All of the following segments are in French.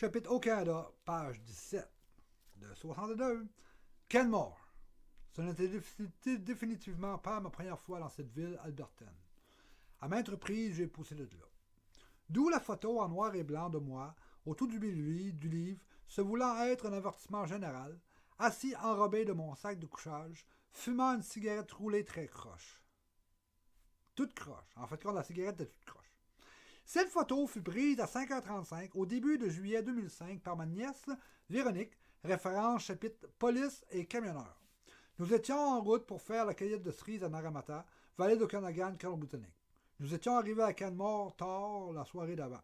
chapitre au Canada, page 17 de 62. Canmore. Ce n'était définitivement pas ma première fois dans cette ville albertaine. À maintes reprises, j'ai poussé de là. D'où la photo en noir et blanc de moi, au tout du milieu du livre, se voulant être un avertissement général, assis enrobé de mon sac de couchage, fumant une cigarette roulée très croche. Toute croche. En fait, quand la cigarette est toute croche. Cette photo fut prise à 5h35 au début de juillet 2005 par ma nièce Véronique, référence chapitre Police et camionneurs. Nous étions en route pour faire la cueillette de cerises à Naramata, vallée de Okanagan, Colombie-Britannique. Nous étions arrivés à Canmore tard la soirée d'avant.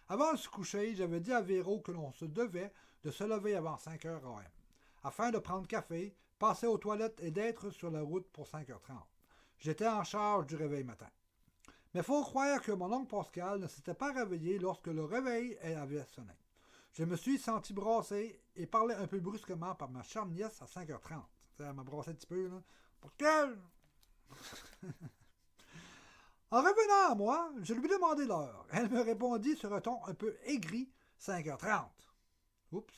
Avant de se coucher, j'avais dit à Véro que l'on se devait de se lever avant 5h AM, afin de prendre café, passer aux toilettes et d'être sur la route pour 5h30. J'étais en charge du réveil matin. Mais faut croire que mon oncle Pascal ne s'était pas réveillé lorsque le réveil avait sonné. Je me suis senti brasser et parler un peu brusquement par ma chère nièce à 5h30. Elle m'a brassé un petit peu, là. Pascal! En revenant à moi, je lui demandai l'heure. Elle me répondit sur un ton un peu aigri, 5h30. Oups.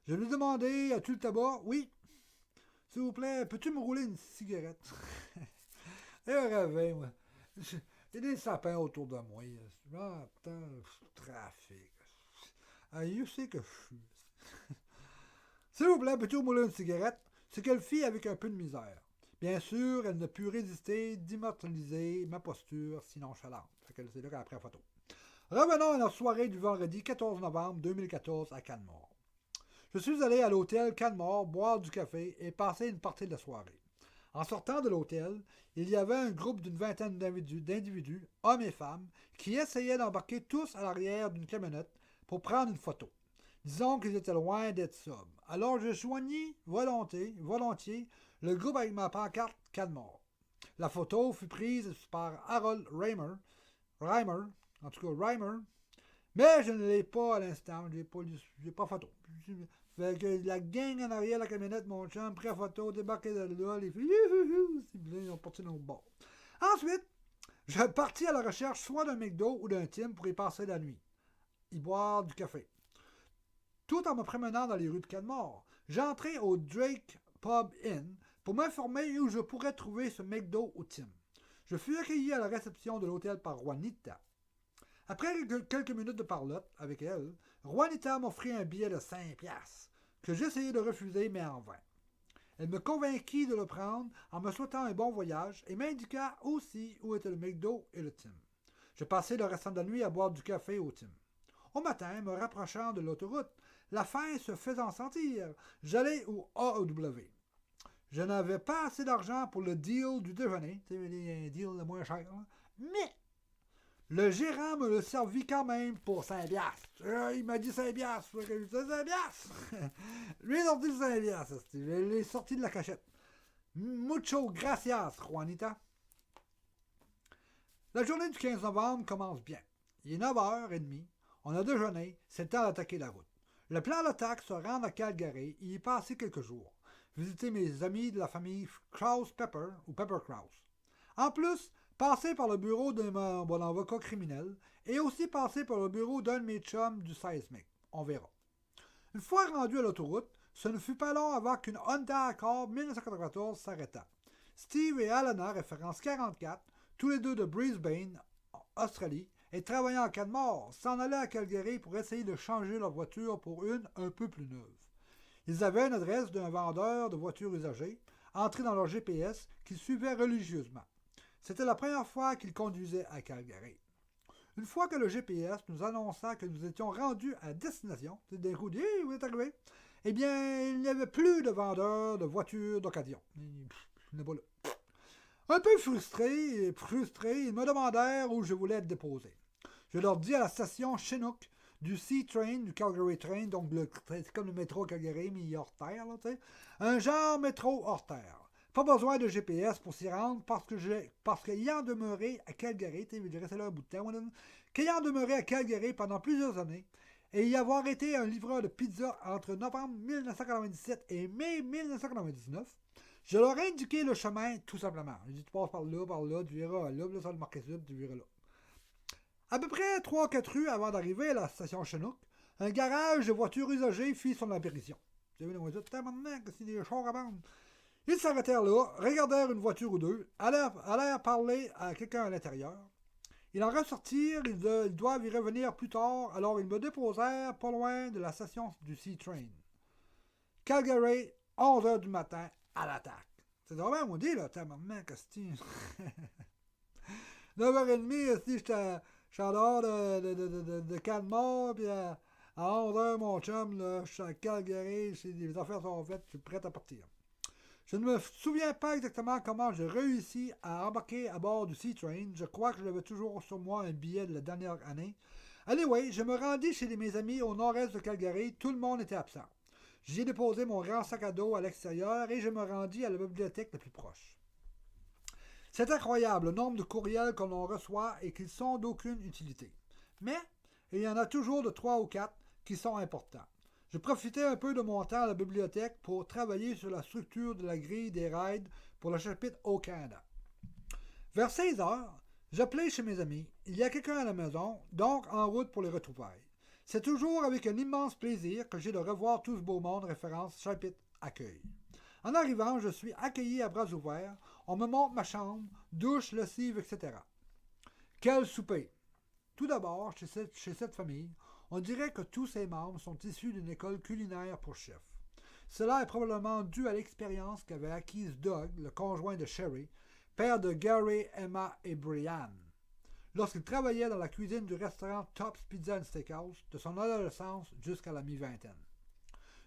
Je lui demandai, as-tu le tabac? Oui. S'il vous plaît, peux-tu me rouler une cigarette? Et un réveil, moi. Il y a des sapins autour de moi. J'entends trafic. Ah, you sais que je suis. S'il vous plaît, peux-tu me rouler une cigarette? Ce qu'elle fit avec un peu de misère. Bien sûr, elle ne put résister d'immortaliser ma posture si nonchalante. C'est là qu'après la photo. Revenons à notre soirée du vendredi 14 novembre 2014 à Canmore. Je suis allé à l'hôtel Canmore boire du café et passer une partie de la soirée. En sortant de l'hôtel, il y avait un groupe d'une vingtaine d'individus, hommes et femmes, qui essayaient d'embarquer tous à l'arrière d'une camionnette pour prendre une photo. Disons qu'ils étaient loin d'être sobres. Alors je joignis volontiers le groupe avec ma pancarte Canmore. La photo fut prise par Harold Reimer, mais je ne l'ai pas à l'instant, j'ai pas photo. Fait que la gang en arrière de la camionnette, mon chum, pris la photo, débarqué de là, les filles, ils ont porté nos bords. Ensuite, je partis à la recherche soit d'un McDo ou d'un Tim pour y passer la nuit, y boire du café. Tout en me promenant dans les rues de Canmore, j'entrai au Drake Pub Inn pour m'informer où je pourrais trouver ce McDo ou Tim. Je fus accueilli à la réception de l'hôtel par Juanita. Après quelques minutes de parlotte avec elle, Juanita m'offrit un billet de 5$, que j'essayai de refuser, mais en vain. Elle me convainquit de le prendre en me souhaitant un bon voyage et m'indiqua aussi où était le McDo et le Tim. Je passai le restant de la nuit à boire du café au Tim. Au matin, me rapprochant de l'autoroute, la faim se faisant sentir, j'allai au AEW. Je n'avais pas assez d'argent pour le deal du déjeuner, c'est un deal de moins cher, hein? Mais le gérant me le servit quand même pour 5$. Il m'a dit 5$. Je dis 5$. Lui, il a sorti 5$. Je l'ai sorti de la cachette. Mucho gracias, Juanita. La journée du 15 novembre commence bien. Il est 9h30. On a déjeuné. C'est le temps d'attaquer la route. Le plan d'attaque se rend à Calgary et y passer quelques jours. Visiter mes amis de la famille Krause Pepper ou Pepper Krause. En plus, passer par le bureau de mon avocat criminel et aussi passer par le bureau d'un de mes chums du Seismic. On verra. Une fois rendu à l'autoroute, ce ne fut pas long avant qu'une Honda Accord 1994 s'arrêta. Steve et Alana, référence 44, tous les deux de Brisbane, Australie, et travaillant à Canmore, s'en allaient à Calgary pour essayer de changer leur voiture pour une un peu plus neuve. Ils avaient une adresse d'un vendeur de voitures usagées, entrée dans leur GPS, qu'ils suivaient religieusement. C'était la première fois qu'ils conduisaient à Calgary. Une fois que le GPS nous annonça que nous étions rendus à destination, c'est d'un coup, hey, vous êtes arrivés, eh bien, il n'y avait plus de vendeurs de voitures d'occasion. Il n'est pas là. Un peu frustré, ils me demandèrent où je voulais être déposé. Je leur dis à la station Chinook du C-Train, du Calgary Train, donc c'est comme le métro Calgary, mais il est hors terre, là, un genre métro hors terre. Pas besoin de GPS pour s'y rendre parce qu'ayant demeuré à Calgary, je resté là un bout de temps, qu'ayant demeuré à Calgary pendant plusieurs années et y avoir été un livreur de pizza entre novembre 1997 et mai 1999, je leur ai indiqué le chemin tout simplement. J'ai dit tu passes par là, tu verras là, ça va le marquer sud, tu verras là. À peu près 3-4 rues avant d'arriver à la station Chinook, Un garage de voitures usagées fit son apparition. C'est vu, on dit, maintenant que c'est des chars à vendre. Ils s'arrêtèrent là, regardèrent une voiture ou deux, allèrent parler à quelqu'un à l'intérieur. Ils en ressortirent, ils doivent y revenir plus tard, alors ils me déposèrent pas loin de la station du C-Train. Calgary, 11h du matin, à l'attaque. C'est vraiment, on dit, là, tabarnak, Asti. 9h30, Asti, j'étais en dehors de Canmore, puis à 11h, mon chum, là, je suis à Calgary, les affaires sont faites, je suis prêt à partir. Je ne me souviens pas exactement comment j'ai réussi à embarquer à bord du C-Train. Je crois que j'avais toujours sur moi un billet de la dernière année. Anyway, je me rendis chez mes amis au nord-est de Calgary. Tout le monde était absent. J'ai déposé mon grand sac à dos à l'extérieur et je me rendis à la bibliothèque la plus proche. C'est incroyable le nombre de courriels que l'on reçoit et qu'ils sont d'aucune utilité. Mais il y en a toujours de 3 ou 4 qui sont importants. Je profitais un peu de mon temps à la bibliothèque pour travailler sur la structure de la grille des rides pour le chapitre au Canada. Vers 16 heures, j'appelais chez mes amis. Il y a quelqu'un à la maison, donc en route pour les retrouvailles. C'est toujours avec un immense plaisir que j'ai de revoir tout ce beau monde, référence chapitre accueil. En arrivant, je suis accueilli à bras ouverts. On me montre ma chambre, douche, lessive, etc. Quel souper! Tout d'abord, chez cette famille, on dirait que tous ses membres sont issus d'une école culinaire pour chef. Cela est probablement dû à l'expérience qu'avait acquise Doug, le conjoint de Sherry, père de Gary, Emma et Brianne, lorsqu'il travaillait dans la cuisine du restaurant Top's Pizza and Steakhouse de son adolescence jusqu'à la mi-vingtaine.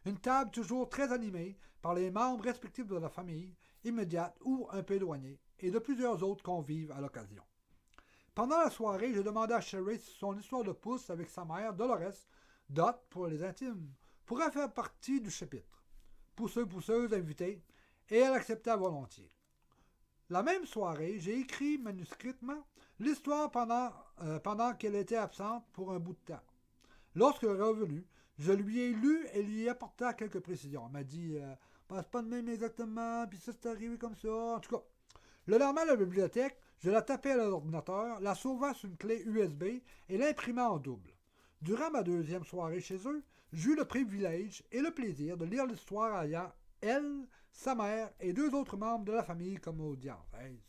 Une table toujours très animée par les membres respectifs de la famille, immédiate ou un peu éloignée, et de plusieurs autres convives à l'occasion. Pendant la soirée, je demandais à Sherry si son histoire de pouce avec sa mère, Dolores, Dot pour les intimes, pourrait faire partie du chapitre. Pousseuse invitée, et elle accepta volontiers. La même soirée, j'ai écrit manuscritement l'histoire pendant qu'elle était absente pour un bout de temps. Lorsqu'elle est revenue, je lui ai lu et lui ai apporté quelques précisions. Elle m'a dit c'est pas de même exactement, puis ça c'est arrivé comme ça. En tout cas, le lendemain à la bibliothèque, je la tapais à l'ordinateur, la sauvant sur une clé USB et l'imprimant en double. Durant ma deuxième soirée chez eux, j'eus le privilège et le plaisir de lire l'histoire ayant elle, sa mère et 2 autres membres de la famille comme audience. Hey,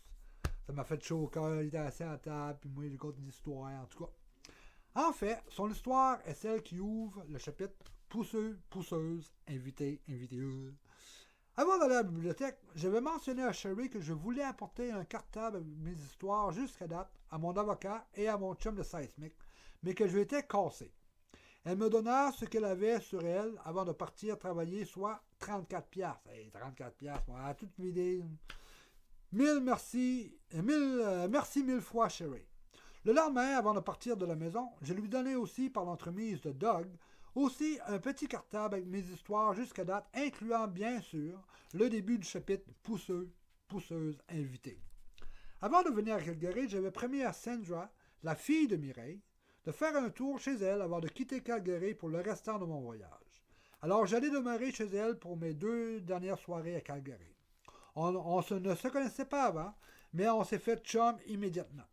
ça m'a fait chaud au cœur, il était assis à la table, puis moi j'ai conté une histoire, en tout cas. En fait, son histoire est celle qui ouvre le chapitre pousseuse, invité. Avant d'aller à la bibliothèque, j'avais mentionné à Sherry que je voulais apporter un cartable avec mes histoires jusqu'à date à mon avocat et à mon chum de Seismic, mais que je m'étais cassé. Elle me donna ce qu'elle avait sur elle avant de partir travailler, soit 34 piastres. Hey, 34 piastres, on a toute vidé. Merci mille fois, Sherry. Le lendemain, avant de partir de la maison, je lui donnai aussi, par l'entremise de Doug, aussi un petit cartable avec mes histoires jusqu'à date, incluant bien sûr le début du chapitre Pousseuse invitée. Avant de venir à Calgary, j'avais promis à Sandra, la fille de Mireille, de faire un tour chez elle avant de quitter Calgary pour le restant de mon voyage. Alors j'allais demeurer chez elle pour mes 2 dernières soirées à Calgary. On ne se connaissait pas avant, mais on s'est fait chum immédiatement.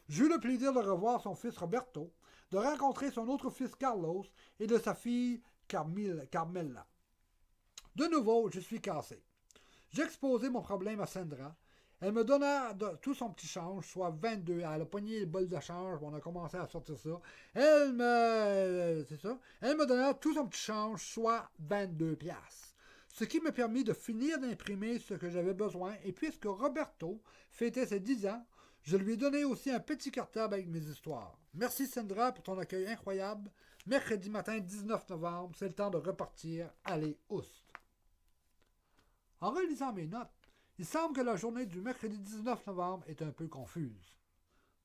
J'eus le plaisir de revoir son fils Roberto, de rencontrer son autre fils Carlos et de sa fille Carmela. De nouveau, je suis cassé. J'exposai mon problème à Sandra. Elle me donna tout son petit change, soit 22. Elle a pogné le bol de change, on a commencé à sortir ça. Elle me donna tout son petit change, soit 22 piastres. Ce qui me permit de finir d'imprimer ce que j'avais besoin, et puisque Roberto fêtait ses 10 ans, je lui ai donné aussi un petit cartable avec mes histoires. Merci Sandra pour ton accueil incroyable. Mercredi matin 19 novembre, c'est le temps de repartir. Allez, oust! En relisant mes notes, il semble que la journée du mercredi 19 novembre est un peu confuse.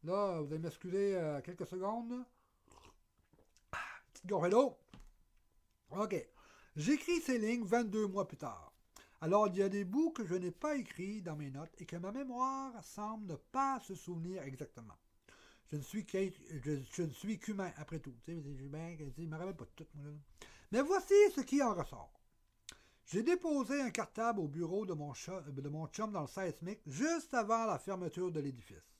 Là, vous allez m'excuser quelques secondes. Petite gorgée d'eau. OK. J'écris ces lignes 22 mois plus tard. Alors, il y a des bouts que je n'ai pas écrits dans mes notes et que ma mémoire semble ne pas se souvenir exactement. Je ne suis qu'humain, après tout. Je ne me rappelle pas de tout. Mais voici ce qui en ressort. J'ai déposé un cartable au bureau de mon chum dans le Seismic juste avant la fermeture de l'édifice.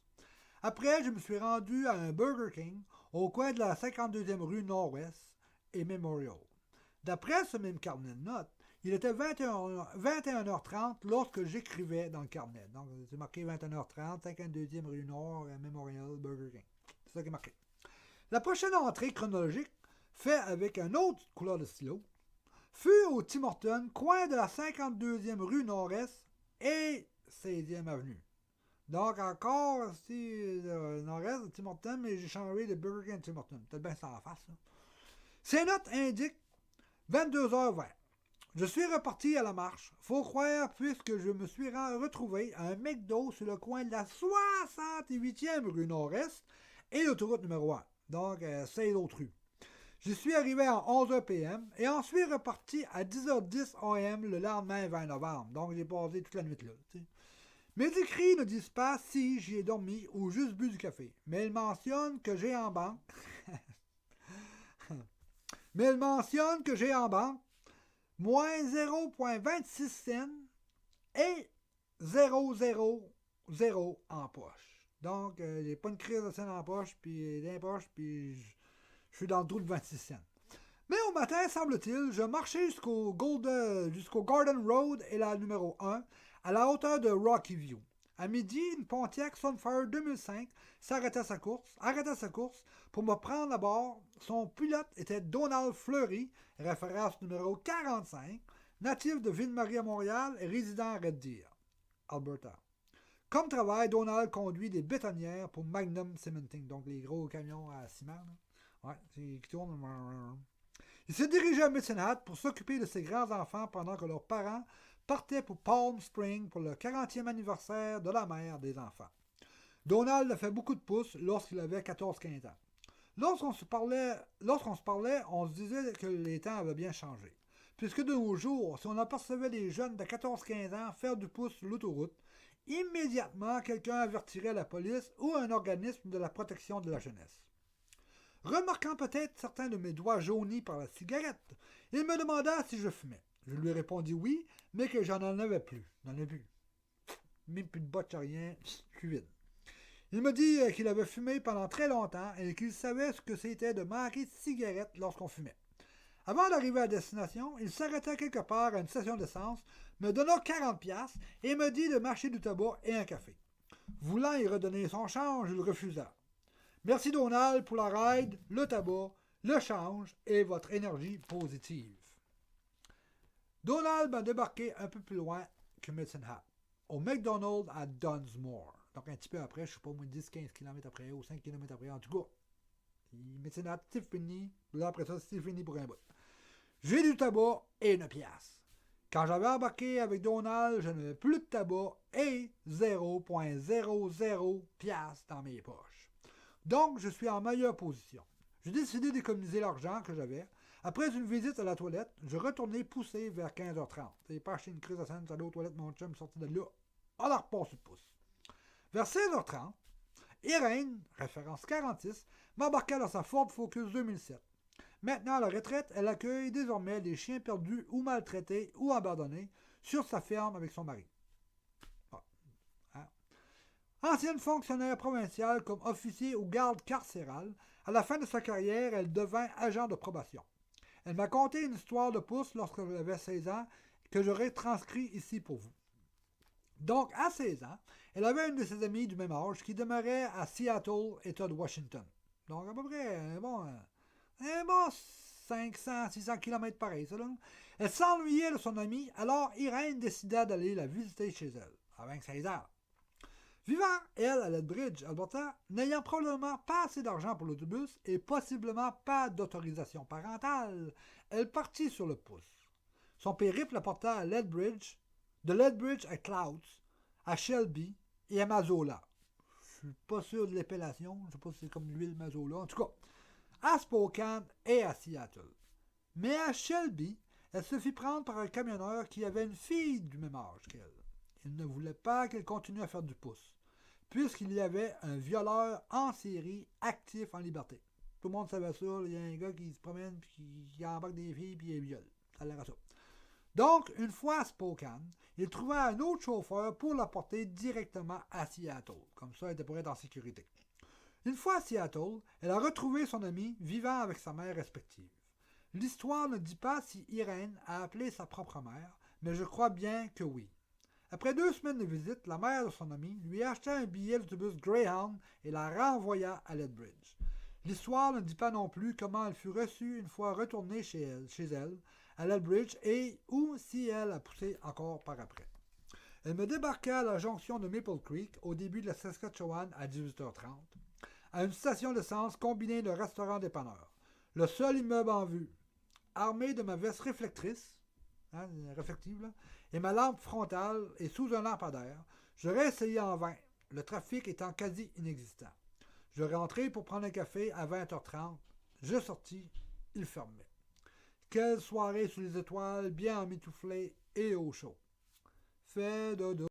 Après, je me suis rendu à un Burger King au coin de la 52e rue Nord-Ouest et Memorial. D'après ce même carnet de notes, il était 21h30 lorsque j'écrivais dans le carnet. Donc, c'est marqué 21h30, 52e rue Nord, Memorial, Burger King. C'est ça qui est marqué. La prochaine entrée chronologique, faite avec une autre couleur de stylo, fut au Tim Hortons, coin de la 52e rue Nord-Est et 16e avenue. Donc, encore, c'est Nord-Est de Tim Hortons, mais j'ai changé de Burger King à Tim Hortons. Peut-être bien ça en face. Là. Ces notes indiquent 22h20. Je suis reparti à la marche. Faut croire, puisque je me suis retrouvé à un McDo sur le coin de la 68e rue Nord-Est et l'autoroute numéro 1. Donc, c'est l'autre rue. J'y suis arrivé à 11h PM et en suis reparti à 10h10 AM le lendemain 20 novembre. Donc, j'ai passé toute la nuit là. T'sais. Mes écrits ne disent pas si j'y ai dormi ou juste bu du café, mais ils mentionnent que j'ai en banque. Moins 0,26 cents et 0,00 en poche. Donc, j'ai pas une crise de scène en poche, puis dans les poches, puis je suis dans le trou de 26 cents. Mais au matin, semble-t-il, je marchais jusqu'au Garden Road et la numéro 1, à la hauteur de Rocky View. À midi, une Pontiac Sunfire 2005 arrêta sa course pour me prendre à bord. Son pilote était Donald Fleury, référence numéro 45, natif de Ville-Marie à Montréal et résident à Red Deer, Alberta. Comme travail, Donald conduit des bétonnières pour Magnum Cementing, donc les gros camions à ciment. Ouais, qui tournent. Il se dirigeait à Medicine Hat pour s'occuper de ses grands-enfants pendant que leurs parents partaient pour Palm Springs pour le 40e anniversaire de la mère des enfants. Donald a fait beaucoup de pouces lorsqu'il avait 14-15 ans. Lorsqu'on se parlait, on se disait que les temps avaient bien changé. Puisque de nos jours, si on apercevait des jeunes de 14-15 ans faire du pouce sur l'autoroute, immédiatement quelqu'un avertirait la police ou un organisme de la protection de la jeunesse. Remarquant peut-être certains de mes doigts jaunis par la cigarette, il me demanda si je fumais. Je lui répondis oui, mais que j'en avais plus. J'en ai plus. Même plus de bottes, rien, je suis vide. Il me dit qu'il avait fumé pendant très longtemps et qu'il savait ce que c'était de manquer de cigarette lorsqu'on fumait. Avant d'arriver à destination, il s'arrêta quelque part à une station d'essence, me donna 40$ et me dit de m'acheter du tabac et un café. Voulant y redonner son change, il refusa. Merci Donald pour la ride, le tabac, le change et votre énergie positive. Donald m'a débarqué un peu plus loin que Medicine Hat, au McDonald's à Dunsmore. Donc un petit peu après, je ne sais pas, moins 10-15 km après ou 5 km après, en tout cas. Medicine Hat, c'est fini. Là, après ça, c'est fini pour un bout. J'ai du tabac et une pièce. Quand j'avais embarqué avec Donald, je n'avais plus de tabac et 0,00 pièces dans mes poches. Donc, je suis en meilleure position. J'ai décidé d'économiser l'argent que j'avais. Après une visite à la toilette, je retournais pousser vers 15h30. C'est pas acheter une crise de scène, j'allais aux toilettes, mon chum sorti de là. On la repasse de pouce. Vers 16h30, Irène, référence 46, m'embarqua dans sa Ford Focus 2007. Maintenant à la retraite, elle accueille désormais des chiens perdus ou maltraités ou abandonnés sur sa ferme avec son mari. Ancienne fonctionnaire provinciale comme officier ou garde carcérale, à la fin de sa carrière, elle devint agent de probation. Elle m'a conté une histoire de pouce lorsque j'avais 16 ans que je retranscris ici pour vous. Donc, à 16 ans, elle avait une de ses amies du même âge qui demeurait à Seattle, État de Washington. Donc, à peu près un bon 500-600 km pareil, ça là. Elle s'ennuyait de son amie, alors Irène décida d'aller la visiter chez elle, à 26 ans. Vivant, elle, à Lethbridge, Alberta, n'ayant probablement pas assez d'argent pour l'autobus et possiblement pas d'autorisation parentale, elle partit sur le pouce. Son périple la porta à Lethbridge, de Lethbridge à Clouds, à Shelby et à Mazola. Je suis pas sûr de l'épellation, je sais pas si c'est comme l'huile Mazola, en tout cas, à Spokane et à Seattle. Mais à Shelby, elle se fit prendre par un camionneur qui avait une fille du même âge qu'elle. Il ne voulait pas qu'elle continue à faire du pouce, puisqu'il y avait un violeur en série actif en liberté. Tout le monde savait ça, il y a un gars qui se promène, puis qui embarque des filles, puis il viole. Ça a l'air à ça. Donc, une fois à Spokane, il trouva un autre chauffeur pour la porter directement à Seattle. Comme ça, elle était pour être en sécurité. Une fois à Seattle, elle a retrouvé son ami vivant avec sa mère respective. L'histoire ne dit pas si Irène a appelé sa propre mère, mais je crois bien que oui. Après 2 semaines de visite, la mère de son ami lui acheta un billet d'autobus Greyhound et la renvoya à Lethbridge. L'histoire ne dit pas non plus comment elle fut reçue une fois retournée chez elle, à Lethbridge, et ou si elle a poussé encore par après. Elle me débarqua à la jonction de Maple Creek au début de la Saskatchewan à 18h30, à une station d'essence combinée de restaurant-dépanneur. Le seul immeuble en vue. Armé de ma veste réflectrice, réflective, là, et ma lampe frontale et sous un lampadaire, je réessayais en vain, le trafic étant quasi inexistant. Je rentrai pour prendre un café à 20h30. Je sortis, il fermait. Quelle soirée sous les étoiles, bien emmitouflée et au chaud. Fait dodo.